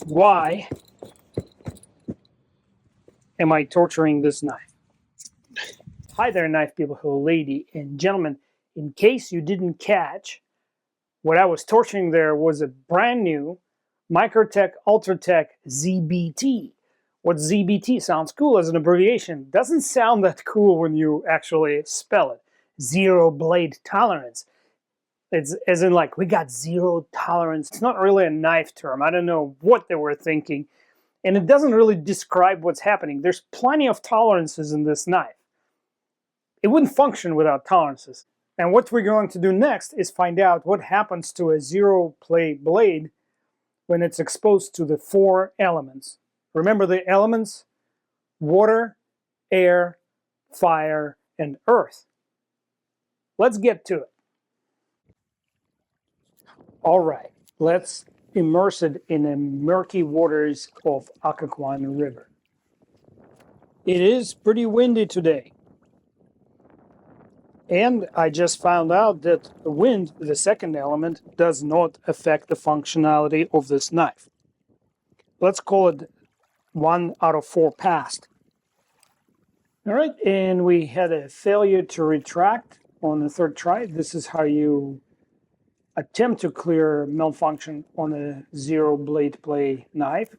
Why am I torturing this knife? Hi there, knife people, hello lady and gentlemen. In case you didn't catch, what I was torturing there was a brand new Microtech Ultratech ZBT. What ZBT sounds cool as an abbreviation. Doesn't sound that cool when you actually spell it. Zero blade tolerance. It's as in like, we got zero tolerance. It's not really a knife term. I don't know what they were thinking. And it doesn't really describe what's happening. There's plenty of tolerances in this knife. It wouldn't function without tolerances. And what we're going to do next is find out what happens to a zero play blade when it's exposed to the 4 elements. Remember the elements? Water, air, fire, and earth. Let's get to it. All right, let's immerse it in the murky waters of Occoquan River. It is pretty windy today. And I just found out that the wind, the second element, does not affect the functionality of this knife. Let's call it 1 out of 4 passed. All right, and we had a failure to retract on the 3rd try. This is how you attempt to clear malfunction on a zero blade play knife.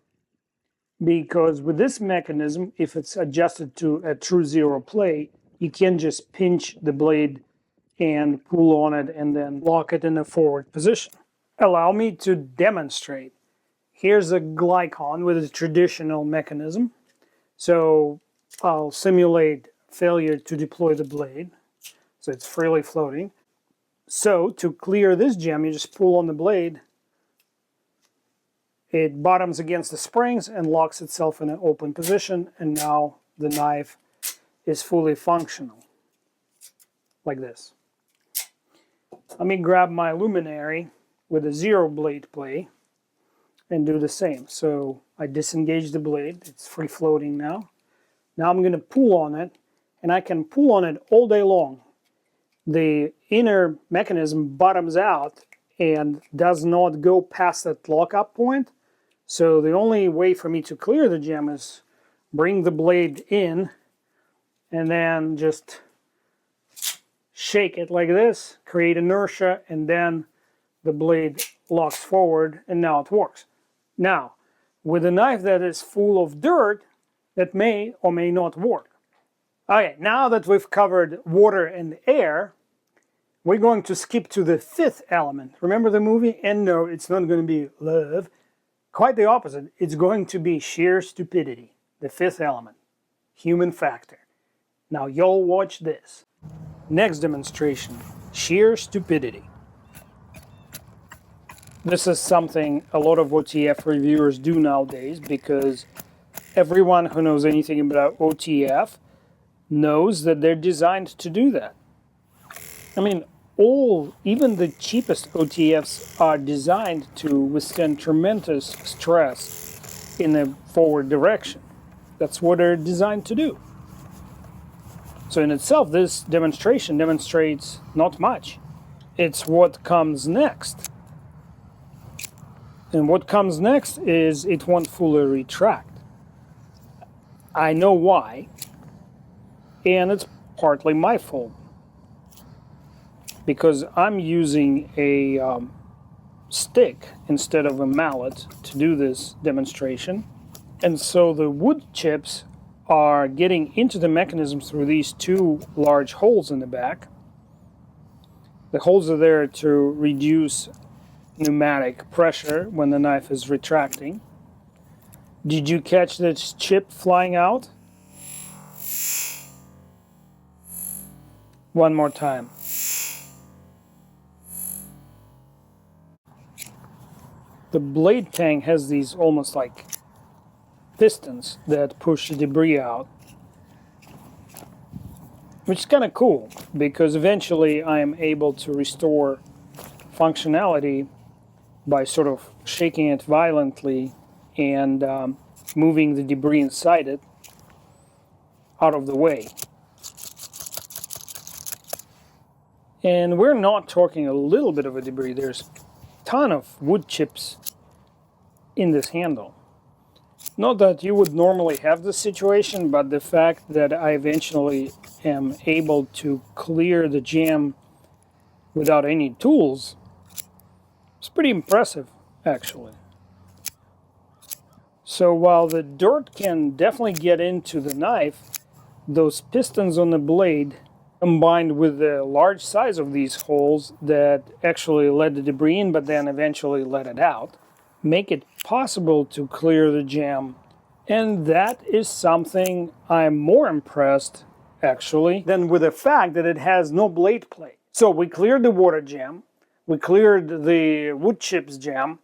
Because with this mechanism, if it's adjusted to a true zero play, you can just pinch the blade and pull on it and then lock it in a forward position. Allow me to demonstrate. Here's a glycon with a traditional mechanism. So I'll simulate failure to deploy the blade. So it's freely floating. So to clear this gem, you just pull on the blade. It bottoms against the springs and locks itself in an open position. And now the knife is fully functional, like this. Let me grab my luminary with a zero blade play and do the same. So I disengage the blade, it's free floating now. Now I'm going to pull on it, and I can pull on it all day long. The inner mechanism bottoms out and does not go past that lockup point. So the only way for me to clear the gem is bring the blade in and then just shake it like this, create inertia, and then the blade locks forward, and now it works. Now, with a knife that is full of dirt, that may or may not work. Okay, now that we've covered water and air, we're going to skip to the 5th element. Remember the movie? And no, it's not going to be love. Quite the opposite. It's going to be sheer stupidity, the 5th element, human factor. Now y'all watch this. Next demonstration, sheer stupidity. This is something a lot of OTF reviewers do nowadays, because everyone who knows anything about OTF knows that they're designed to do that. I mean, even the cheapest OTFs are designed to withstand tremendous stress in a forward direction. That's what they're designed to do. So in itself, this demonstration demonstrates not much. It's what comes next. And what comes next is it won't fully retract. I know why, and it's partly my fault. Because I'm using a stick instead of a mallet to do this demonstration. And so the wood chips are getting into the mechanism through these 2 large holes in the back. The holes are there to reduce pneumatic pressure when the knife is retracting. Did you catch this chip flying out? One more time. The blade tang has these almost like pistons that push the debris out, which is kind of cool, because eventually I am able to restore functionality by sort of shaking it violently and moving the debris inside it out of the way. And we're not talking a little bit of a debris. There's a ton of wood chips, in this handle. Not that you would normally have this situation, but the fact that I eventually am able to clear the jam without any tools is pretty impressive, actually. So while the dirt can definitely get into the knife, those pistons on the blade, combined with the large size of these holes that actually let the debris in but then eventually let it out, make it possible to clear the jam. And that is something I'm more impressed, actually, than with the fact that it has no blade plate. So we cleared the water jam, we cleared the wood chips jam.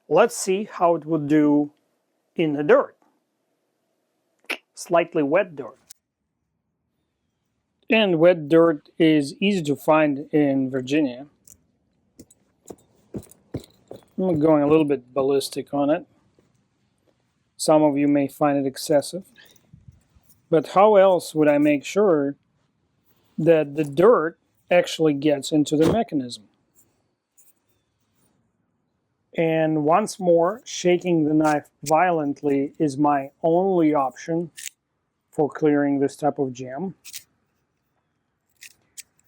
Let's see how it would do in the dirt. Slightly wet dirt. And wet dirt is easy to find in Virginia. I'm going a little bit ballistic on it. Some of you may find it excessive. But how else would I make sure that the dirt actually gets into the mechanism? And once more, shaking the knife violently is my only option for clearing this type of jam.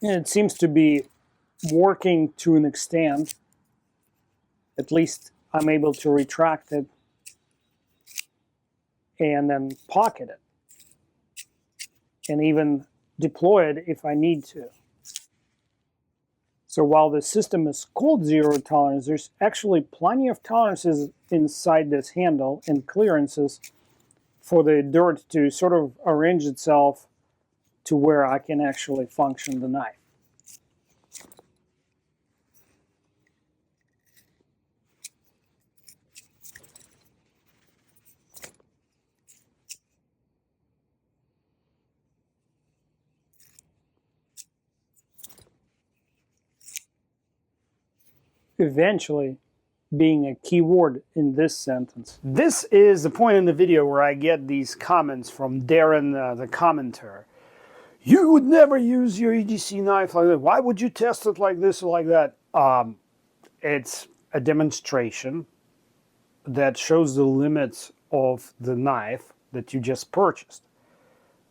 And it seems to be working to an extent. At least I'm able to retract it and then pocket it, and even deploy it if I need to. So while the system is called zero tolerance, there's actually plenty of tolerances inside this handle and clearances for the dirt to sort of arrange itself to where I can actually function the knife. Eventually being a key word in this sentence. This is the point in the video where I get these comments from Darren, the commenter. You would never use your EDC knife like that. Why would you test it like this or like that? It's a demonstration that shows the limits of the knife that you just purchased.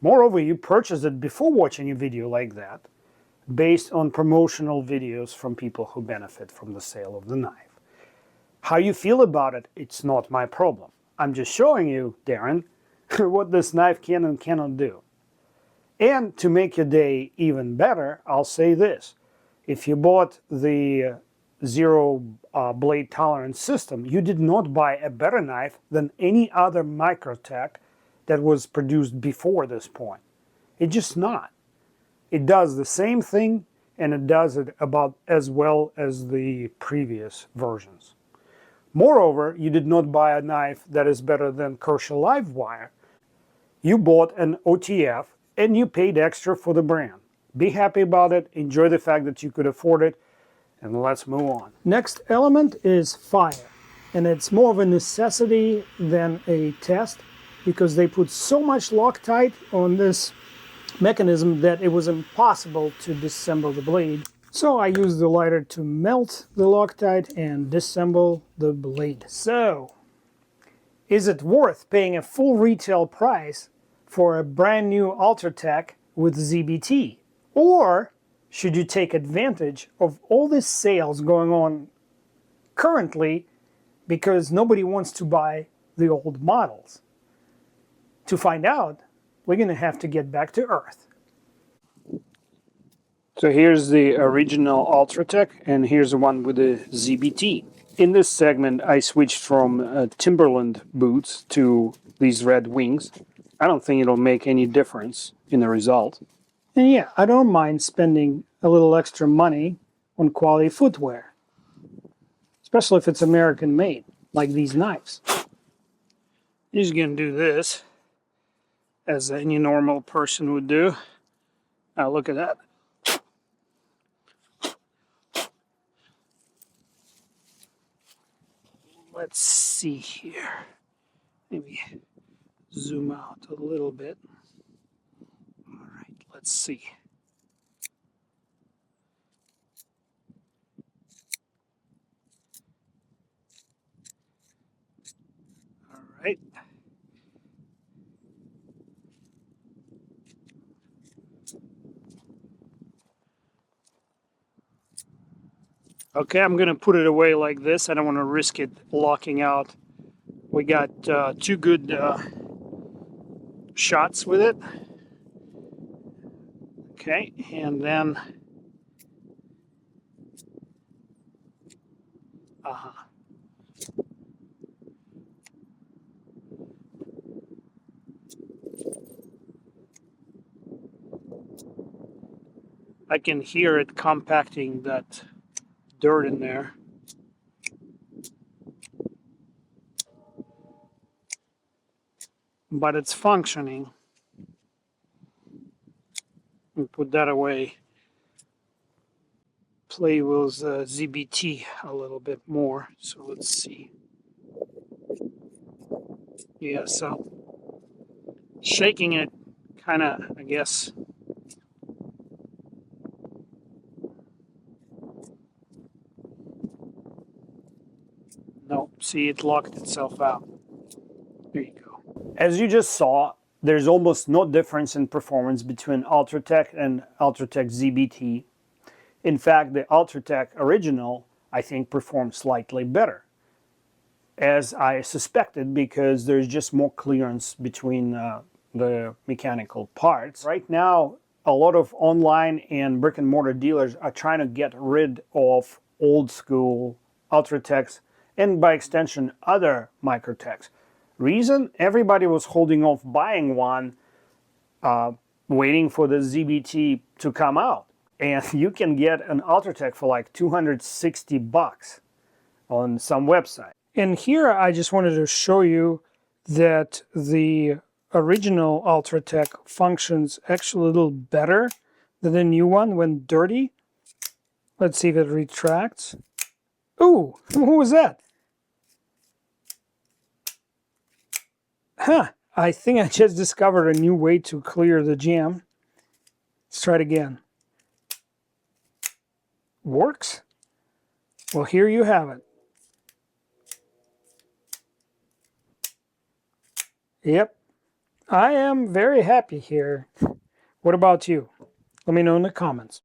Moreover, you purchased it before watching a video like that, based on promotional videos from people who benefit from the sale of the knife. How you feel about it, it's not my problem. I'm just showing you, Darren, what this knife can and cannot do. And to make your day even better, I'll say this. If you bought the Zero Blade tolerance system, you did not buy a better knife than any other Microtech that was produced before this point. It's just not. It does the same thing, and it does it about as well as the previous versions. Moreover, you did not buy a knife that is better than Kershaw Livewire. You bought an OTF, and you paid extra for the brand. Be happy about it, enjoy the fact that you could afford it, and let's move on. Next element is fire, and it's more of a necessity than a test, because they put so much Loctite on this mechanism that it was impossible to disassemble the blade. So I used the lighter to melt the Loctite and disassemble the blade. So, is it worth paying a full retail price for a brand new Ultratech with ZBT? Or should you take advantage of all this sales going on currently because nobody wants to buy the old models? To find out, we're going to have to get back to Earth. So here's the original Ultratech, and here's the one with the ZBT. In this segment, I switched from Timberland boots to these red wings. I don't think it'll make any difference in the result. And yeah, I don't mind spending a little extra money on quality footwear, especially if it's American made, like these knives. You're just going to do this as any normal person would do. Now look at that. Let's see here. Maybe zoom out a little bit. All right, let's see. Okay, I'm gonna put it away like this. I don't want to risk it locking out. We got two good shots with it. Okay, and then I can hear it compacting that dirt in there. But it's functioning. We'll put that away. Play with ZBT a little bit more. So let's see. Yeah, so shaking it kind of, I guess. No, see, it locked itself out. There you go. As you just saw, there's almost no difference in performance between Ultratech and Ultratech ZBT. In fact, the Ultratech original, I think, performed slightly better, as I suspected, because there's just more clearance between the mechanical parts. Right now, a lot of online and brick and mortar dealers are trying to get rid of old school Ultratechs and by extension other Microtechs. Reason? Everybody was holding off buying one, waiting for the ZBT to come out. And you can get an Ultratech for like 260 bucks on some website. And here I just wanted to show you that the original Ultratech functions actually a little better than the new one when dirty. Let's see if it retracts. Ooh, what was that? Huh, I think I just discovered a new way to clear the jam. Let's try it again. Works? Well, here you have it. Yep, I am very happy here. What about you? Let me know in the comments.